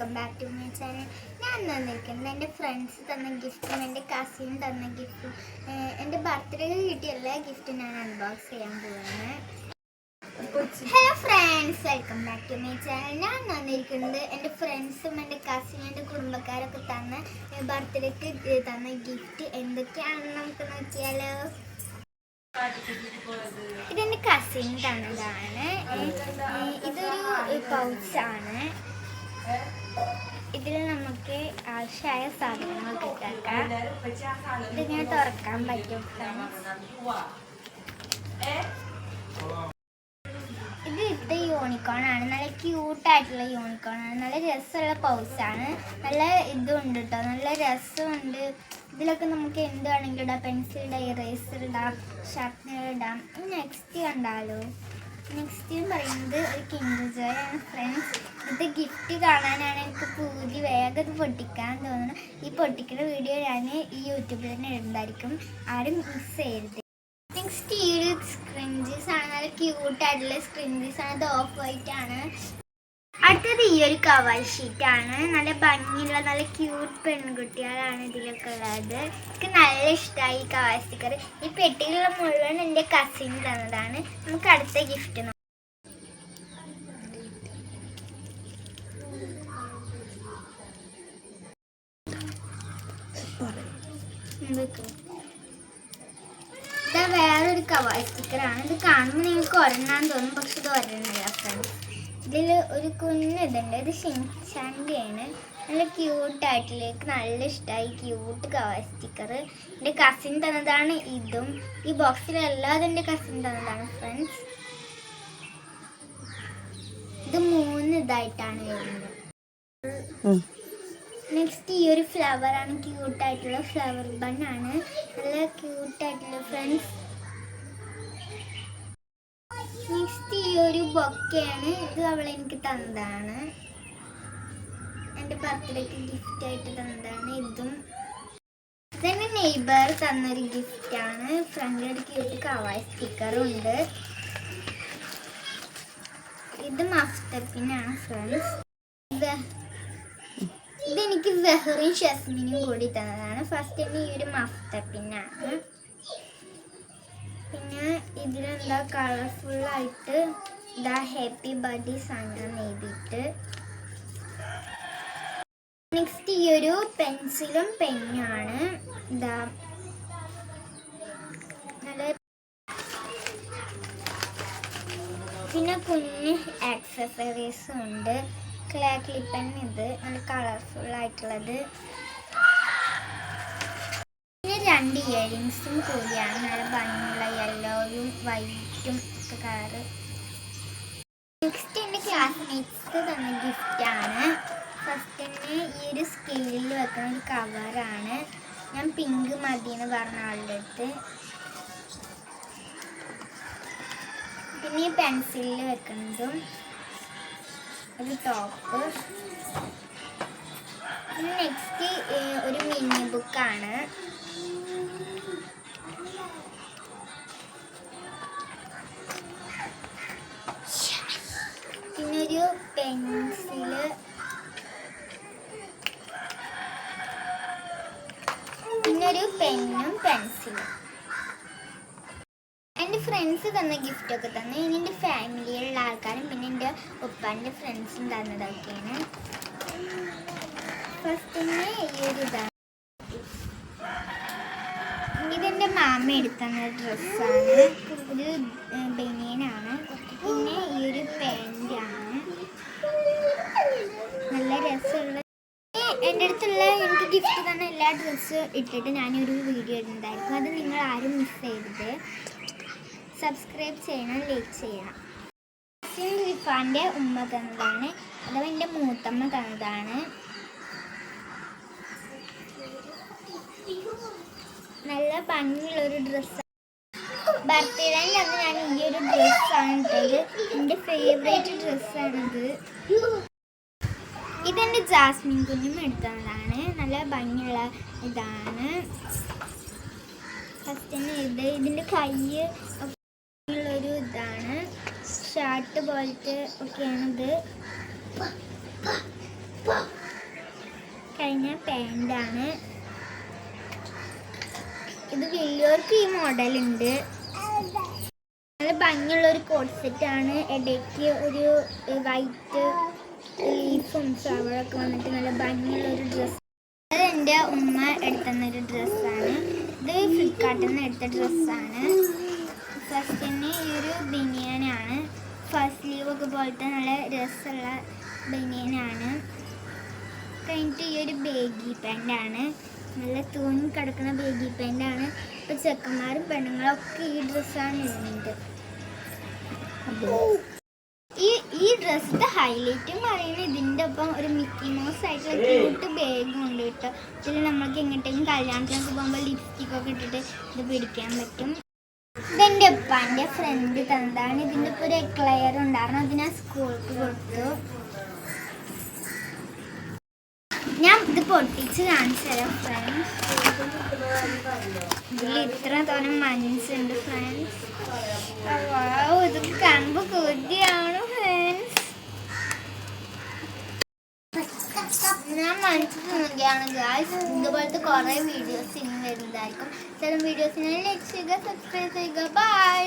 Welcome back to my channel. ഞാൻ തന്നിരിക്കുന്നത് എൻ്റെ ഫ്രണ്ട്സ് തന്ന ഗിഫ്റ്റും എൻ്റെ കസിൻ തന്ന ഗിഫ്റ്റും എൻ്റെ ബർത്ത്ഡേക്ക് കിട്ടിയ എല്ലാ ഗിഫ്റ്റും ഞാൻ അൺബോക്സ് ചെയ്യാൻ പോവാണ്. Hello friends, welcome back to my channel. ഞാൻ തന്നിരിക്കുന്നത് എൻ്റെ ഫ്രണ്ട്സും എൻ്റെ കസിനും എൻ്റെ കുടുംബക്കാരൊക്കെ തന്ന ബർത്ത്ഡേക്ക് തന്ന ഗിഫ്റ്റ് എന്തൊക്കെയാണെന്ന് നമുക്ക് നോക്കിയാലോ. ഇതെൻ്റെ കസിൻ തന്നതാണ്. ഇതൊരു പൗച്ചാണ്. ഇതിൽ നമുക്ക് ആവശ്യമായ സാധനങ്ങളൊക്കെ ഇട്ടാക്കാം. ഇതിങ്ങനെ തുറക്കാൻ പറ്റും. ഇത് യൂണിക്കോൺ ആണ്. നല്ല ക്യൂട്ടായിട്ടുള്ള യൂണിക്കോൺ ആണ്. നല്ല രസമുള്ള പൗച്ചാണ്. നല്ല ഇതുണ്ട് കേട്ടോ, നല്ല രസമുണ്ട്. ഇതിലൊക്കെ നമുക്ക് എന്താണെങ്കിലും ഇടാം. പെൻസിൽ ഇടാം, ഇറേസർ ഇടാം, ഷാർപ്പ്നർ ഇടാം. നെക്സ്റ്റ് കണ്ടാലോ. നെക്സ്റ്റ് പറയുന്നത് ഒരു കിൻഡർ ജോയ് ആണ് ഫ്രണ്ട്സ്. ഇത് ഗിഫ്റ്റ് കാണാനാണ് എനിക്ക് പൂതി. വേഗം ഇത് പൊട്ടിക്കാൻ തോന്നുന്നു. ഈ പൊട്ടിക്കുന്ന വീഡിയോ ഞാൻ ഈ യൂട്യൂബിൽ തന്നെ ഇടുന്നതായിരിക്കും. ആരും മിസ് ചെയ്യരുത്. നെക്സ്റ്റ് ഈ ഒരു സ്ക്രിഞ്ചീസ് ആണ്. നല്ല ക്യൂട്ടായിട്ടുള്ള സ്ക്രിഞ്ചീസ് ആണ്. ഇത് ഓഫ് വൈറ്റ് ആണ്. അടുത്തത് ഈ ഒരു കവർ ഷീറ്റാണ്. നല്ല ഭംഗിയുള്ള നല്ല ക്യൂട്ട് പെൺകുട്ടികളാണ് ഇതിലൊക്കെ ഉള്ളത്. എനിക്ക് നല്ല ഇഷ്ടമായി ഈ കവർ സ്റ്റിക്കർ. ഈ പെട്ടിയിലുള്ള മുഴുവൻ എൻ്റെ കസിൻ തന്നതാണ്. നമുക്ക് അടുത്ത ഗിഫ്റ്റ് നോക്കാം. ഇത് വേറൊരു കവർ സ്റ്റിക്കറാണ്. ഇത് കാണുമ്പോൾ നിങ്ങൾക്ക് ഒരെണ്ണാന്ന് തോന്നും, പക്ഷെ ഇത് ഒരെണ്ണല്ല ഫ്രണ്ട്സ്. ഇതിൽ ഒരു കുഞ്ഞ് ഇതുണ്ട്. ഇത് ഷിൻചാൻ്റെയാണ്. നല്ല ക്യൂട്ടായിട്ടിലേക്ക് നല്ല ഇഷ്ടമായി ക്യൂട്ട് കവർ സ്റ്റിക്കർ. എൻ്റെ കസിൻ തന്നതാണ് ഇതും. ഈ ബോക്സിലല്ലാതെ എൻ്റെ കസിൻ തന്നതാണ് ഫ്രണ്ട്സ്. ഇത് 3 ഇതായിട്ടാണ് വരുന്നത്. നെക്സ്റ്റ് ഈ ഒരു ഫ്ലവറാണ്. ക്യൂട്ടായിട്ടുള്ള ഫ്ലവർ ബണ്ണാണ്. നല്ല ക്യൂട്ടായിട്ടുള്ള ഫ്രണ്ട്സ്. നെക്സ്റ്റ് ഈ ഒരു ബൊക്കെയാണ്. ഇത് അവളെനിക്ക് തന്നതാണ്. എൻ്റെ ബർത്ത്ഡേക്ക് ഗിഫ്റ്റ് ആയിട്ട് തന്നതാണ്. ഇതും ഇതെൻ്റെ നെയ്ബർ തന്നൊരു ഗിഫ്റ്റാണ്. ഫ്രണ്ടിലൊരു ക്യൂട്ട് കവർ സ്റ്റിക്കറും ഉണ്ട്. ഇത് മഫ്തപ്പിനാണ് ഫ്രണ്ട്സ്. ഇതെനിക്ക് സെഹറും ഷസ്മിനും കൂടി തന്നതാണ്. ഫസ്റ്റ് തന്നെ ഈ ഒരു മഫ്തപ്പിനാണ്. പിന്നെ ഇതിലെന്താ കളർഫുള്ളായിട്ട് ഇതാ ഹാപ്പി ബർത്ത്ഡേ സാധനം എഴുതിയിട്ട്. നെക്സ്റ്റ് ഈ ഒരു പെൻസിലും പെന്നുമാണ്. ഇതാ നല്ല പിന്നെ കുഞ്ഞ് ആക്സസറീസും ഉണ്ട്. ക്ലേ ക്ലിപ്പൻ ഇത് നല്ല കളർഫുള്ളായിട്ടുള്ളത്. 2 ഇയറിങ്സും കൂടിയാണ്. നല്ല ഭംഗിയുള്ള യെല്ലോയും വൈറ്റും ഒക്കെ കളറ്. നെക്സ്റ്റ് എൻ്റെ ക്ലാസ്മേറ്റ്സ് തന്ന ഗിഫ്റ്റാണ്. ഫസ്റ്റ് തന്നെ ഈ ഒരു സ്കെയിലിൽ വെക്കുന്ന ഒരു കവറാണ്. ഞാൻ പിങ്ക് മതി എന്ന് പറഞ്ഞ ആളുടെ അടുത്ത്. പിന്നെ ഈ പെൻസിലിൽ വെക്കുന്നതും ഒരു ടോപ്പ്. പിന്നെ നെക്സ്റ്റ് ഒരു മിനി ബുക്കാണ്. പിന്നൊരു പെൻസില്. പിന്നൊരു പെന്നും പെൻസിലും. എൻ്റെ ഫ്രണ്ട്സ് തന്ന ഗിഫ്റ്റൊക്കെ തന്നെ. ഇനി എൻ്റെ ഫാമിലിയിലുള്ള ആൾക്കാരും പിന്നെ എൻ്റെ ഉപ്പാൻ്റെ ഫ്രണ്ട്സും തന്നതൊക്കെയാണ്. ഫസ്റ്റ് തന്നെ ഈ ഒരു ഇതാണ്. ഇതെൻ്റെ മാമ എടുത്തുന്ന ഡ്രസ്സാണ്. ഒരു ബനിയനാണ്. പിന്നെ ഈ ഒരു പാൻ്റാണ്. നല്ല രസമുള്ള. എൻ്റെ അടുത്തുള്ള എനിക്ക് ഗിഫ്റ്റ് തന്ന എല്ലാ ഡ്രസ്സും ഇട്ടിട്ട് ഞാനൊരു വീഡിയോ ഇടുന്നതായിരിക്കും. അത് നിങ്ങൾ ആരും മിസ് ചെയ്യരുത്. സബ്സ്ക്രൈബ് ചെയ്യണം, ലൈക്ക് ചെയ്യണം. റിഫാൻ്റെ ഉമ്മ തന്നതാണ്. അഥവാ എൻ്റെ മൂത്തമ്മ തന്നതാണ്. നല്ല ഭംഗിയുള്ളൊരു ഡ്രസ്സാണ്. ബർത്ത്ഡേൻ്റെ അന്ന് ഞാൻ ഈ ഒരു ഡ്രസ്സാണ് ഇട്ടത്. എൻ്റെ ഫേവറേറ്റ് ഡ്രസ്സാണിത്. ഇതെൻ്റെ ജാസ്മിൻ കുഞ്ഞും എടുത്തതാണ്. നല്ല ഭംഗിയുള്ള ഇതാണ്. ഫസ്റ്റ് തന്നെ ഇതിൻ്റെ കൈ ഉള്ളൊരു ഇതാണ്. ഷർട്ട് പോലത്തെ ഒക്കെയാണിത്. പാൻ്റാണ്. ഇത് വലിയവർക്ക് ഈ മോഡലുണ്ട്. നല്ല ഭംഗിയുള്ളൊരു കോട്ട് സെറ്റാണ്. ഇടയ്ക്ക് ഒരു വൈറ്റ് ലീഫും ഫ്ലവറൊക്കെ വന്നിട്ട് നല്ല ഭംഗിയുള്ളൊരു ഡ്രസ്സ്. അത് എൻ്റെ ഉമ്മ എടുത്തുന്നൊരു ഡ്രസ്സാണ്. ഇത് ഫ്ലിപ്കാർട്ടിൽ നിന്ന് എടുത്ത ഡ്രസ്സാണ്. ഫസ്റ്റ് തന്നെ ഈ ഒരു ബനിയനാണ്. ഫസ്റ്റ് സ്ലീവൊക്കെ പോലത്തെ നല്ല രസമുള്ള ബനിയനാണ്. കഴിഞ്ഞിട്ട് ഈ ഒരു ബേഗി പാൻ്റാണ്. നല്ല തൂങ്ങി കിടക്കുന്ന ബേഗി പാൻ്റാണ്. ഇപ്പോൾ ചെക്കന്മാരും പെണ്ണുങ്ങളും ഒക്കെ ഈ ഡ്രസ്സാണ് ഇടുന്നത്. ഈ ഡ്രസ്സിൻ്റെ ഹൈലൈറ്റും പറയുന്നത് ഇതിൻ്റെ ഒപ്പം ഒരു മിക്കി മൗസ് ആയിട്ടുള്ള ക്യൂട്ട് ബാഗും ഉണ്ട് കേട്ടോ. ഇതിൽ നമ്മൾക്ക് എങ്ങോട്ടെങ്കിലും കല്യാണത്തിനൊക്കെ പോകുമ്പോൾ ലിപ്സ്റ്റിക്കൊക്കെ ഇട്ടിട്ട് ഇത് പിടിക്കാൻ പറ്റും. ഇതെൻ്റെ ഉപ്പാൻ്റെ ഫ്രണ്ട് തന്നതാണ്. ഇതിൻ്റെ ഇപ്പോൾ ഒരു എക്ലയർ ഉണ്ടായിരുന്നു. അത് ഞാൻ സ്കൂൾക്ക് കൊടുത്തു. ഞാൻ ഇത് പൊട്ടിച്ച് കാണിച്ചു തരാം ഫ്രണ്ട്സ്. ഇതിൽ ഇത്ര തോന്നും മനസ്സുണ്ട് ഫ്രണ്ട്സ്. ഇതൊക്കെ കാണുമ്പോൾ കൊതിയാണ് ഫ്രണ്ട്സ്. ഞാൻ മനസ്സിൽ നോക്കിയാണ് ഗായ്സ്. ഇതുപോലത്തെ കുറേ വീഡിയോസ് ഇനി വരുന്നതായിരിക്കും. ചില വീഡിയോസിനെ ലൈക്ക് ചെയ്യുക, സബ്സ്ക്രൈബ് ചെയ്യുക. ബൈ.